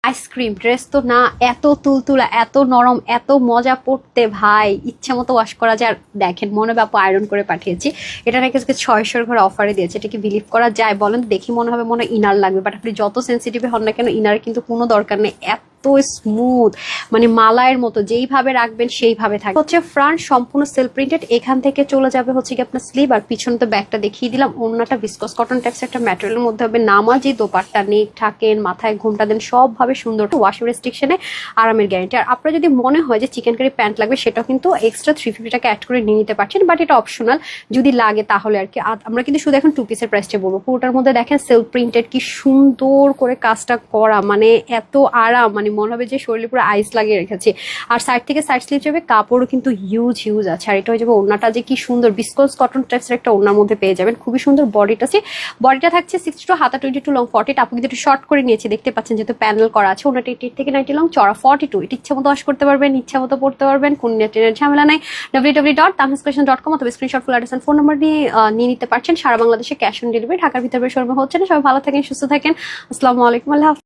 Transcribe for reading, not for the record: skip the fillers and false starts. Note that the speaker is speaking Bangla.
আইসক্রিম ড্রেস তো না, এত তুলতুলা, এত নরম, এত মজা পড়তে ভাই, ইচ্ছা মতো ওয়াশ করা যায়। আর দেখেন মনে বাপু আয়রন করে পাঠিয়েছি, এটা নাকি আজকে 600 ঘরে অফারে দিয়েছে, এটা কি বিলিভ করা যায় বলেন? দেখি মনে হবে মনে ইনার লাগবে, বাট আপনি যত সেন্সিটিভ হন না কেন ইনার কিন্তু কোনো দরকার নেই, এত স্মুথ, মানে মালায়ের মতো, যেইভাবে রাখবেন সেইভাবে থাকবে। হচ্ছে ফ্রন্ট সম্পূর্ণ সেলফ প্রিন্টেড, এখান থেকে চলে যাবে হচ্ছে কি আপনার স্লিভ, আর পিছনে তো ব্যাগটা দেখিয়ে দিলাম। ওড়নাটা ভিসকস কটন টাইপস একটা ম্যাটেরিয়ালের মধ্যে হবে, নামাজি দোপাট্টা, নেক ঠাকেন, মাথায় ঘুমটা দেন, সবভাবে সুন্দর, ওয়াশিং রেস্ট্রিকশনে আরামের গ্যারান্টি। আর আপনার যদি মনে হয় যে চিকেন কারি প্যান্ট লাগবে, সেটাও কিন্তু এক্সট্রা 350 টাকা অ্যাড করে নিয়ে নিতে পারছেন, বাট এটা অপশনাল, যদি লাগে তাহলে আর কি। আমরা কিন্তু শুধু এখন 2 পিসের প্রাইসটা বলবো। পুরোটার মধ্যে দেখেন সেলফ প্রিন্টেড, কি সুন্দর করে কাজটা করা, মানে এত আরাম, মানে মনে হবে যে শরীরে পুরো আইস লাগিয়ে রেখেছি। আর সাইড থেকে সাইড স্লিভ যাবে, কাপড়ও কিন্তু হিউজ আছে। আর এটা হয়ে যাবে ওড়নাটা, যে কি সুন্দর বিসকস কটন টাইপসের একটা ওড়নার মধ্যে পেয়ে যাবেন, খুবই সুন্দর। বডিটা থাকছে 62, হাতা 22, লং 40। আপু কিন্তু একটু শর্ট করে নিয়েছি, দেখতে পাচ্ছেন যেহেতু প্যানেল করা আছে। ওনাটা 80 থেকে 90 লং, চড়া 42। এটা ইচ্ছা মতো ওয়াশ করতে পারবেন, ইচ্ছা মতো পড়তে পারবেন, কোন নেটের ঝামেলা নাই। www.tamhiscollection.com অথবা screenshot full address phone number নিয়ে নিতে পারছেন। সারা বাংলাদেশে ক্যাশ অন ডেলিভারি, ঢাকার ভিতরে শোরুমে হচ্ছে না। সবাই ভালো থাকেন, সুস্থ থাকেন, আসসালামু আলাইকুম, আল্লাহ হাফেজ।